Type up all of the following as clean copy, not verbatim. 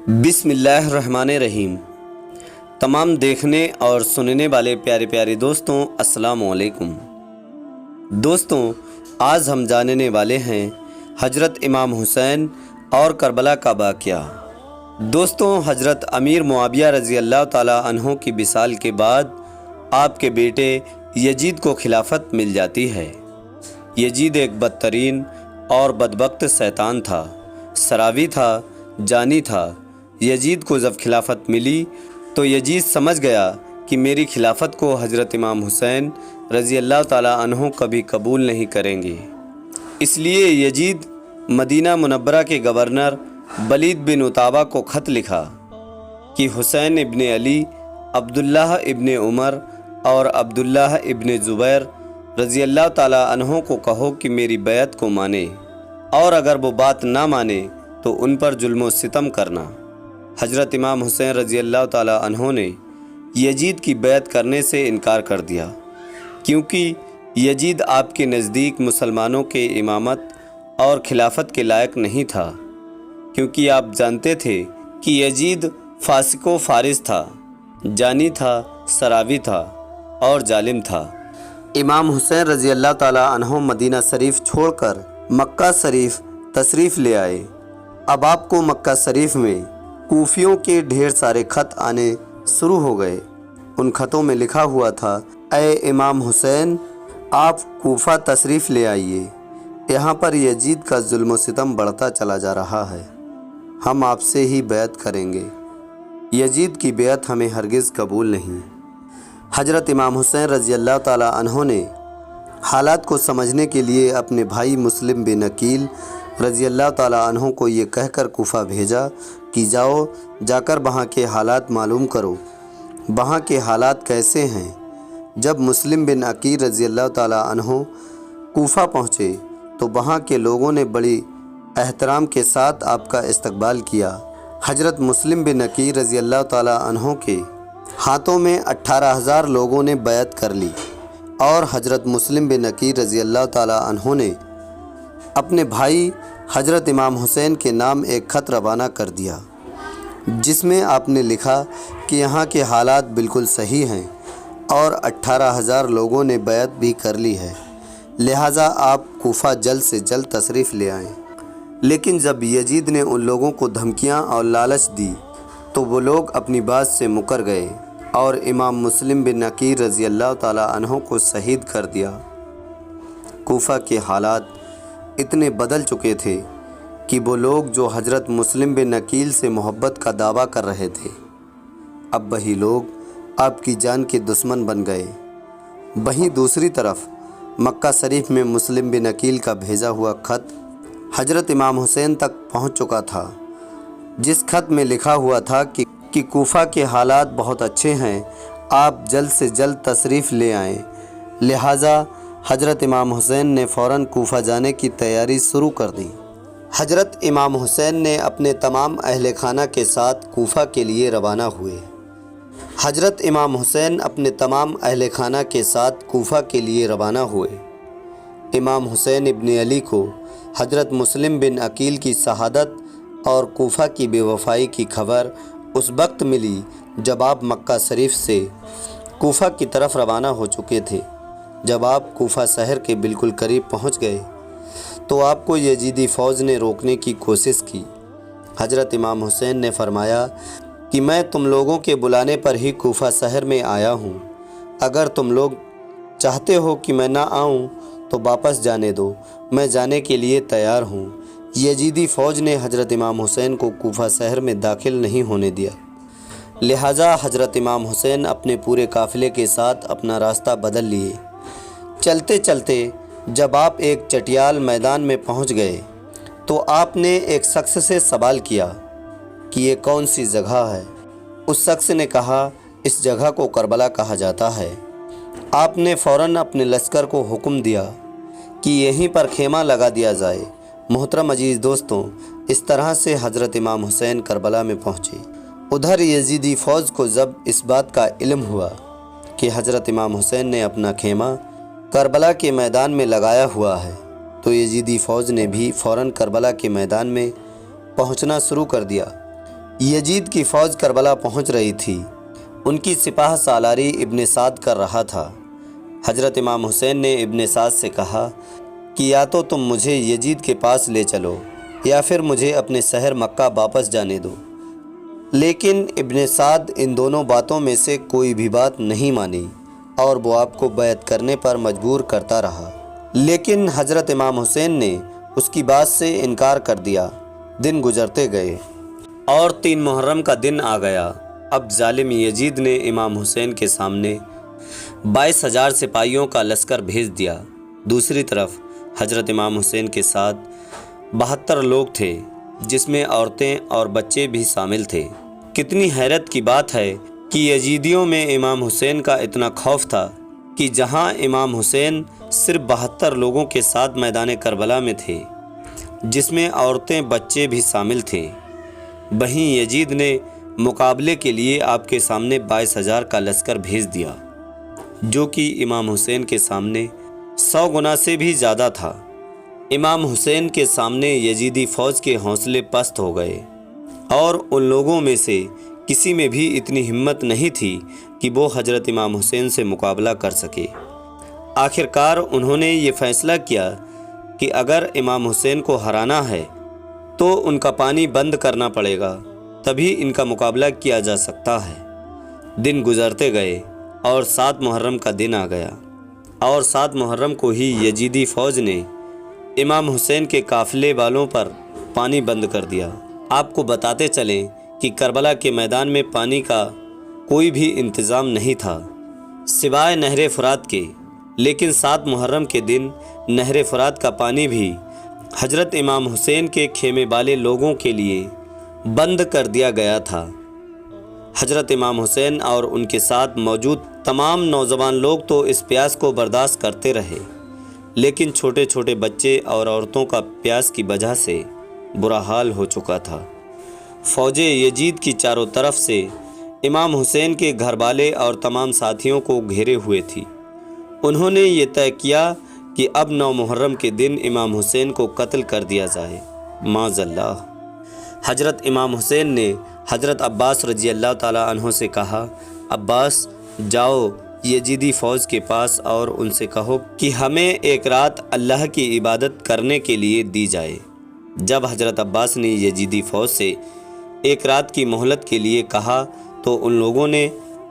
بسم اللہ الرحمن الرحیم۔ تمام دیکھنے اور سننے والے پیارے پیارے دوستوں السلام علیکم۔ دوستوں، آج ہم جاننے والے ہیں حضرت امام حسین اور کربلا کا واقعہ۔ دوستوں، حضرت امیر معاویہ رضی اللہ تعالی عنہ کی وصال کے بعد آپ کے بیٹے یزید کو خلافت مل جاتی ہے۔ یزید ایک بدترین اور بدبخت شیطان تھا، سراوی تھا، جانی تھا۔ یزید کو جب خلافت ملی تو یزید سمجھ گیا کہ میری خلافت کو حضرت امام حسین رضی اللہ تعالیٰ عنہ کبھی قبول نہیں کریں گے۔ اس لیے یزید مدینہ منورہ کے گورنر ولید بن عتبہ کو خط لکھا کہ حسین ابن علی، عبداللہ ابن عمر اور عبداللہ ابن زبیر رضی اللہ تعالیٰ عنہ کو کہو کہ میری بیعت کو مانے، اور اگر وہ بات نہ مانے تو ان پر ظلم و ستم کرنا۔ حضرت امام حسین رضی اللہ تعالیٰ عنہ نے یزید کی بیعت کرنے سے انکار کر دیا، کیونکہ یزید آپ کے نزدیک مسلمانوں کے امامت اور خلافت کے لائق نہیں تھا، کیونکہ آپ جانتے تھے کہ یزید فاسق و فارس تھا، جانی تھا، سراوی تھا اور ظالم تھا۔ امام حسین رضی اللہ تعالیٰ عنہ مدینہ شریف چھوڑ کر مکہ شریف تشریف لے آئے۔ اب آپ کو مکہ شریف میں کوفیوں کے ڈھیر سارے خط آنے شروع ہو گئے۔ ان خطوں میں لکھا ہوا تھا، اے امام حسین، آپ کوفہ تشریف لے آئیے، یہاں پر یزید کا ظلم و ستم بڑھتا چلا جا رہا ہے، ہم آپ سے ہی بیعت کریں گے، یزید کی بیعت ہمیں ہرگز قبول نہیں۔ حضرت امام حسین رضی اللہ تعالیٰ عنہ نے حالات کو سمجھنے کے لیے اپنے بھائی مسلم بن عقیل رضی اللہ تعالیٰ عنہ کو یہ کہہ کر کوفہ بھیجا کہ جا کر وہاں کے حالات معلوم کرو، وہاں کے حالات کیسے ہیں۔ جب مسلم بن عقیل رضی اللہ تعالیٰ عنہ کوفہ پہنچے تو وہاں کے لوگوں نے بڑی احترام کے ساتھ آپ کا استقبال کیا۔ حضرت مسلم بن عقیل رضی اللہ تعالیٰ عنہ کے ہاتھوں میں 18,000 لوگوں نے بیعت کر لی، اور حضرت مسلم بن عقیل رضی اللہ تعالیٰ عنہ نے اپنے بھائی حضرت امام حسین کے نام ایک خط روانہ کر دیا، جس میں آپ نے لکھا کہ یہاں کے حالات بالکل صحیح ہیں اور 18,000 لوگوں نے بیعت بھی کر لی ہے، لہٰذا آپ کوفہ جلد سے جلد تشریف لے آئیں۔ لیکن جب یزید نے ان لوگوں کو دھمکیاں اور لالچ دی تو وہ لوگ اپنی بات سے مکر گئے اور امام مسلم بن عقیل رضی اللہ تعالیٰ عنہ کو شہید کر دیا۔ کوفہ کے حالات اتنے بدل چکے تھے کہ وہ لوگ جو حضرت مسلم بن عقیل سے محبت کا دعویٰ کر رہے تھے، اب وہی لوگ آپ کی جان کے دشمن بن گئے۔ وہیں دوسری طرف مکہ شریف میں مسلم بن عقیل کا بھیجا ہوا خط حضرت امام حسین تک پہنچ چکا تھا، جس خط میں لکھا ہوا تھا کہ کوفہ کے حالات بہت اچھے ہیں، آپ جلد سے جلد تشریف لے آئیں۔ لہٰذا حضرت امام حسین نے فوراً کوفہ جانے کی تیاری شروع کر دی۔ حضرت امام حسین نے اپنے تمام اہل خانہ کے ساتھ کوفہ کے لیے روانہ ہوئے۔ حضرت امام حسین اپنے تمام اہل خانہ کے ساتھ کوفہ کے لیے روانہ ہوئے۔ امام حسین ابن علی کو حضرت مسلم بن عقیل کی شہادت اور کوفہ کی بے وفائی کی خبر اس وقت ملی جب آپ مکہ شریف سے کوفہ کی طرف روانہ ہو چکے تھے۔ جب آپ کوفہ شہر کے بالکل قریب پہنچ گئے تو آپ کو یزیدی فوج نے روکنے کی کوشش کی۔ حضرت امام حسین نے فرمایا کہ میں تم لوگوں کے بلانے پر ہی کوفہ شہر میں آیا ہوں، اگر تم لوگ چاہتے ہو کہ میں نہ آؤں تو واپس جانے دو، میں جانے کے لیے تیار ہوں۔ یزیدی فوج نے حضرت امام حسین کو کوفہ شہر میں داخل نہیں ہونے دیا، لہٰذا حضرت امام حسین اپنے پورے قافلے کے ساتھ اپنا راستہ بدل لیے۔ چلتے چلتے جب آپ ایک چٹیال میدان میں پہنچ گئے تو آپ نے ایک شخص سے سوال کیا کہ یہ کون سی جگہ ہے؟ اس شخص نے کہا، اس جگہ کو کربلا کہا جاتا ہے۔ آپ نے فوراً اپنے لشکر کو حکم دیا کہ یہیں پر خیمہ لگا دیا جائے۔ محترم عزیز دوستوں، اس طرح سے حضرت امام حسین کربلا میں پہنچے۔ ادھر یزیدی فوج کو جب اس بات کا علم ہوا کہ حضرت امام حسین نے اپنا خیمہ کربلا کے میدان میں لگایا ہوا ہے تو یزیدی فوج نے بھی فوراً کربلا کے میدان میں پہنچنا شروع کر دیا۔ یزید کی فوج کربلا پہنچ رہی تھی۔ ان کی سپاہ سالاری ابن سعد کر رہا تھا۔ حضرت امام حسین نے ابن سعد سے کہا کہ یا تو تم مجھے یزید کے پاس لے چلو یا پھر مجھے اپنے شہر مکہ واپس جانے دو، لیکن ابن سعد ان دونوں باتوں میں سے کوئی بھی بات نہیں مانی اور وہ آپ کو بیعت کرنے پر مجبور کرتا رہا، لیکن حضرت امام حسین نے اس کی بات سے انکار کر دیا۔ دن گزرتے گئے اور 3 محرم کا دن آ گیا۔ اب ظالم یزید نے امام حسین کے سامنے 22,000 سپاہیوں کا لشکر بھیج دیا۔ دوسری طرف حضرت امام حسین کے ساتھ 72 لوگ تھے، جس میں عورتیں اور بچے بھی شامل تھے۔ کتنی حیرت کی بات ہے کہ یزیدیوں میں امام حسین کا اتنا خوف تھا کہ جہاں امام حسین صرف 72 لوگوں کے ساتھ میدان کربلا میں تھے، جس میں عورتیں بچے بھی شامل تھے، وہیں یزید نے مقابلے کے لیے آپ کے سامنے 22,000 کا لشکر بھیج دیا، جو کہ امام حسین کے سامنے 100 گنا سے بھی زیادہ تھا۔ امام حسین کے سامنے یزیدی فوج کے حوصلے پست ہو گئے اور ان لوگوں میں سے کسی میں بھی اتنی ہمت نہیں تھی کہ وہ حضرت امام حسین سے مقابلہ کر سکے۔ آخرکار انہوں نے یہ فیصلہ کیا کہ اگر امام حسین کو ہرانا ہے تو ان کا پانی بند کرنا پڑے گا، تبھی ان کا مقابلہ کیا جا سکتا ہے۔ دن گزرتے گئے اور 7 محرم کا دن آ گیا اور 7 محرم کو ہی یزیدی فوج نے امام حسین کے قافلے والوں پر پانی بند کر دیا۔ آپ کو بتاتے چلیں کہ کربلا کے میدان میں پانی کا کوئی بھی انتظام نہیں تھا سوائے نہر فرات کے، لیکن 7 محرم کے دن نہر فرات کا پانی بھی حضرت امام حسین کے خیمے والے لوگوں کے لیے بند کر دیا گیا تھا۔ حضرت امام حسین اور ان کے ساتھ موجود تمام نوجوان لوگ تو اس پیاس کو برداشت کرتے رہے، لیکن چھوٹے چھوٹے بچے اور عورتوں کا پیاس کی وجہ سے برا حال ہو چکا تھا۔ فوجیں یزید کی چاروں طرف سے امام حسین کے گھر والے اور تمام ساتھیوں کو گھیرے ہوئے تھی۔ انہوں نے یہ طے کیا کہ اب 9 محرم کے دن امام حسین کو قتل کر دیا جائے۔ معاذ اللہ۔ حضرت امام حسین نے حضرت عباس رضی اللہ تعالیٰ عنہ سے کہا، عباس جاؤ یزیدی فوج کے پاس اور ان سے کہو کہ ہمیں ایک رات اللہ کی عبادت کرنے کے لیے دی جائے۔ جب حضرت عباس نے یزیدی فوج سے ایک رات کی مہلت کے لیے کہا تو ان لوگوں نے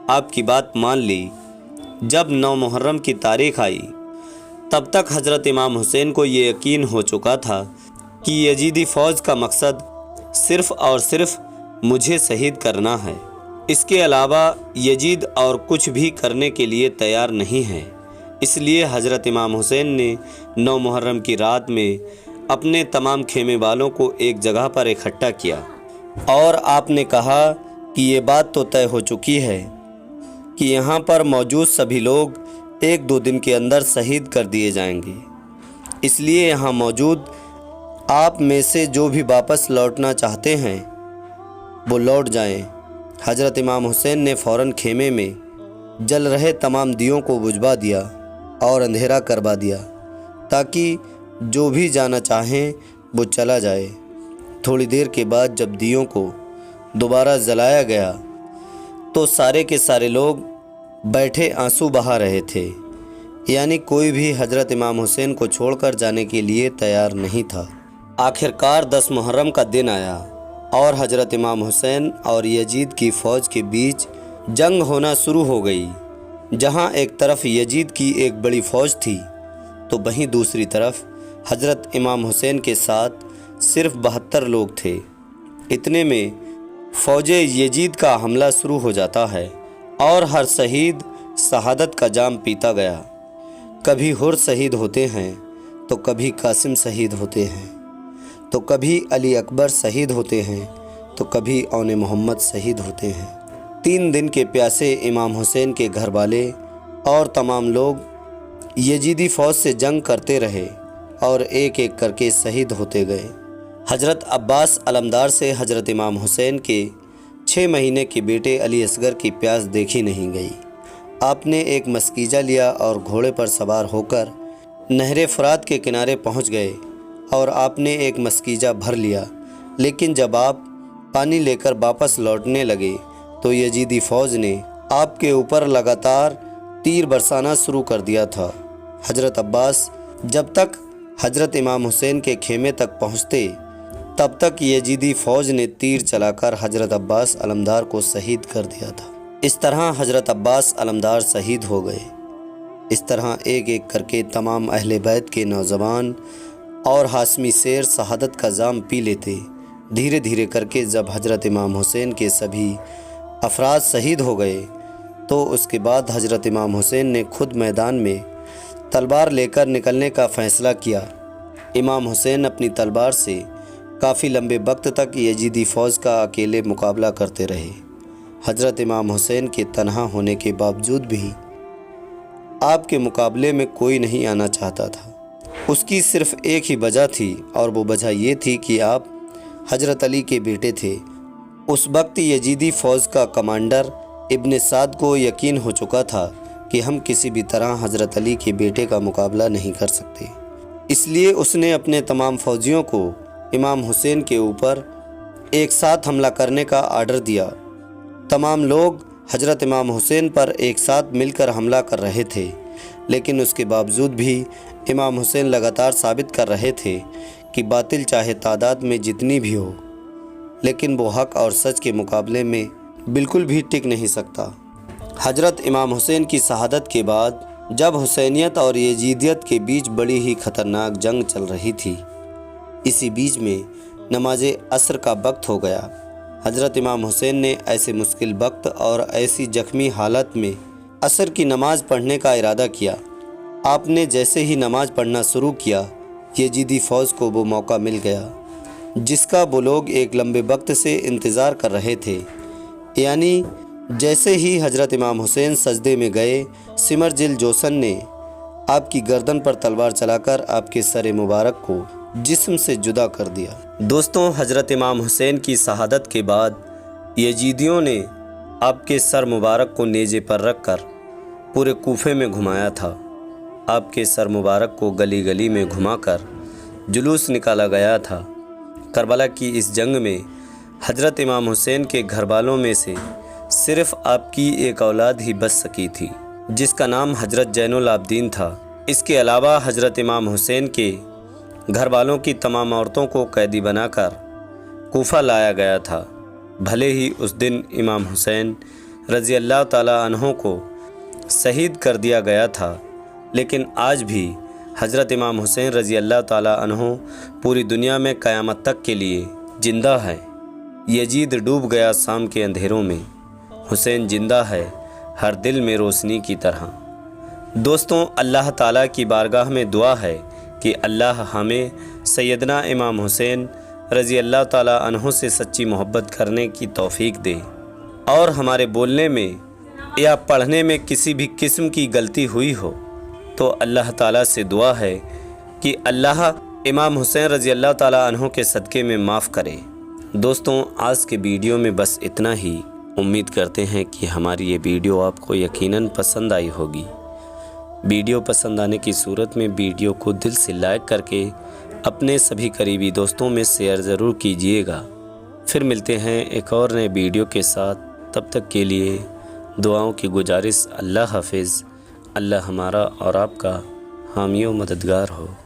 آپ کی بات مان لی۔ جب 9 محرم کی تاریخ آئی تب تک حضرت امام حسین کو یہ یقین ہو چکا تھا کہ یزیدی فوج کا مقصد صرف اور صرف مجھے شہید کرنا ہے، اس کے علاوہ یزید اور کچھ بھی کرنے کے لیے تیار نہیں ہے۔ اس لیے حضرت امام حسین نے 9 محرم کی رات میں اپنے تمام خیمے والوں کو ایک جگہ پر اکٹھا کیا اور آپ نے کہا کہ یہ بات تو طے ہو چکی ہے کہ یہاں پر موجود سبھی لوگ 1-2 دن کے اندر شہید کر دیے جائیں گے، اس لیے یہاں موجود آپ میں سے جو بھی واپس لوٹنا چاہتے ہیں وہ لوٹ جائیں۔ حضرت امام حسین نے فوراً خیمے میں جل رہے تمام دیوں کو بجھوا دیا اور اندھیرا کروا دیا تاکہ جو بھی جانا چاہیں وہ چلا جائے۔ تھوڑی دیر کے بعد جب دیوں کو دوبارہ جلایا گیا تو سارے کے سارے لوگ بیٹھے آنسو بہا رہے تھے، یعنی کوئی بھی حضرت امام حسین کو چھوڑ کر جانے کے لیے تیار نہیں تھا۔ آخرکار 10 محرم کا دن آیا اور حضرت امام حسین اور یزید کی فوج کے بیچ جنگ ہونا شروع ہو گئی۔ جہاں ایک طرف یزید کی ایک بڑی فوج تھی تو وہیں دوسری طرف حضرت امام حسین کے ساتھ صرف 72 لوگ تھے۔ اتنے میں فوج یزید کا حملہ شروع ہو جاتا ہے اور ہر شہید شہادت کا جام پیتا گیا۔ کبھی حر شہید ہوتے ہیں تو کبھی قاسم شہید ہوتے ہیں تو کبھی علی اکبر شہید ہوتے ہیں تو کبھی اون محمد شہید ہوتے ہیں۔ 3 دن کے پیاسے امام حسین کے گھر والے اور تمام لوگ یزیدی فوج سے جنگ کرتے رہے اور ایک ایک کر کے شہید ہوتے گئے۔ حضرت عباس علمدار سے حضرت امام حسین کے 6 مہینے کے بیٹے علی اصغر کی پیاس دیکھی نہیں گئی۔ آپ نے ایک مسکیجہ لیا اور گھوڑے پر سوار ہو کر نہر فرات کے کنارے پہنچ گئے اور آپ نے ایک مسکیجہ بھر لیا، لیکن جب آپ پانی لے کر واپس لوٹنے لگے تو یزیدی فوج نے آپ کے اوپر لگاتار تیر برسانا شروع کر دیا تھا۔ حضرت عباس جب تک حضرت امام حسین کے خیمے تک پہنچتے تب تک یزیدی فوج نے تیر چلا کر حضرت عباس علمدار کو شہید کر دیا تھا۔ اس طرح حضرت عباس علمدار شہید ہو گئے۔ اس طرح ایک ایک کر کے تمام اہل بیت کے نوجوان اور ہاشمی شیر شہادت کا جام پی لیتے۔ دھیرے دھیرے کر کے جب حضرت امام حسین کے سبھی افراد شہید ہو گئے تو اس کے بعد حضرت امام حسین نے خود میدان میں تلوار لے کر نکلنے کا فیصلہ کیا۔ امام حسین اپنی تلوار سے کافی لمبے وقت تک یزیدی فوج کا اکیلے مقابلہ کرتے رہے۔ حضرت امام حسین کے تنہا ہونے کے باوجود بھی آپ کے مقابلے میں کوئی نہیں آنا چاہتا تھا۔ اس کی صرف ایک ہی وجہ تھی اور وہ وجہ یہ تھی کہ آپ حضرت علی کے بیٹے تھے۔ اس وقت یزیدی فوج کا کمانڈر ابن سعد کو یقین ہو چکا تھا کہ ہم کسی بھی طرح حضرت علی کے بیٹے کا مقابلہ نہیں کر سکتے، اس لیے اس نے اپنے تمام فوجیوں کو امام حسین کے اوپر ایک ساتھ حملہ کرنے کا آرڈر دیا۔ تمام لوگ حضرت امام حسین پر ایک ساتھ مل کر حملہ کر رہے تھے، لیکن اس کے باوجود بھی امام حسین لگاتار ثابت کر رہے تھے کہ باطل چاہے تعداد میں جتنی بھی ہو لیکن وہ حق اور سچ کے مقابلے میں بالکل بھی ٹک نہیں سکتا۔ حضرت امام حسین کی شہادت کے بعد جب حسینیت اور یزیدیت کے بیچ بڑی ہی خطرناک جنگ چل رہی تھی، اسی بیچ میں نماز عصر کا وقت ہو گیا۔ حضرت امام حسین نے ایسے مشکل وقت اور ایسی زخمی حالت میں عصر کی نماز پڑھنے کا ارادہ کیا۔ آپ نے جیسے ہی نماز پڑھنا شروع کیا، یزیدی فوج کو وہ موقع مل گیا جس کا وہ لوگ ایک لمبے وقت سے انتظار کر رہے تھے۔ یعنی جیسے ہی حضرت امام حسین سجدے میں گئے، سمر جل جوشن نے آپ کی گردن پر تلوار چلا کر آپ کے سر مبارک کو جسم سے جدا کر دیا۔ دوستوں، حضرت امام حسین کی شہادت کے بعد یزیدیوں نے آپ کے سر مبارک کو نیزے پر رکھ کر پورے کوفے میں گھمایا تھا۔ آپ کے سر مبارک کو گلی گلی میں گھما کر جلوس نکالا گیا تھا۔ کربلا کی اس جنگ میں حضرت امام حسین کے گھر والوں میں سے صرف آپ کی ایک اولاد ہی بچ سکی تھی، جس کا نام حضرت زین العابدین تھا۔ اس کے علاوہ حضرت امام حسین کے گھر والوں کی تمام عورتوں کو قیدی بنا کر کوفہ لایا گیا تھا۔ بھلے ہی اس دن امام حسین رضی اللہ تعالیٰ عنہ کو شہید کر دیا گیا تھا، لیکن آج بھی حضرت امام حسین رضی اللہ تعالیٰ عنہ پوری دنیا میں قیامت تک کے لیے زندہ ہے۔ یزید ڈوب گیا شام کے اندھیروں میں، حسین زندہ ہے ہر دل میں روشنی کی طرح۔ دوستوں، اللہ تعالیٰ کی بارگاہ میں دعا ہے کہ اللہ ہمیں سیدنا امام حسین رضی اللہ تعالیٰ عنہ سے سچی محبت کرنے کی توفیق دے، اور ہمارے بولنے میں یا پڑھنے میں کسی بھی قسم کی غلطی ہوئی ہو تو اللہ تعالیٰ سے دعا ہے کہ اللہ امام حسین رضی اللہ تعالیٰ عنہ کے صدقے میں معاف کرے۔ دوستوں، آج کے ویڈیو میں بس اتنا ہی۔ امید کرتے ہیں کہ ہماری یہ ویڈیو آپ کو یقیناً پسند آئی ہوگی۔ ویڈیو پسند آنے کی صورت میں ویڈیو کو دل سے لائک کر کے اپنے سبھی قریبی دوستوں میں شیئر ضرور کیجیے گا۔ پھر ملتے ہیں ایک اور نئے ویڈیو کے ساتھ، تب تک کے لیے دعاؤں کی گزارش۔ اللہ حافظ۔ اللہ ہمارا اور آپ کا حامی و مددگار ہو۔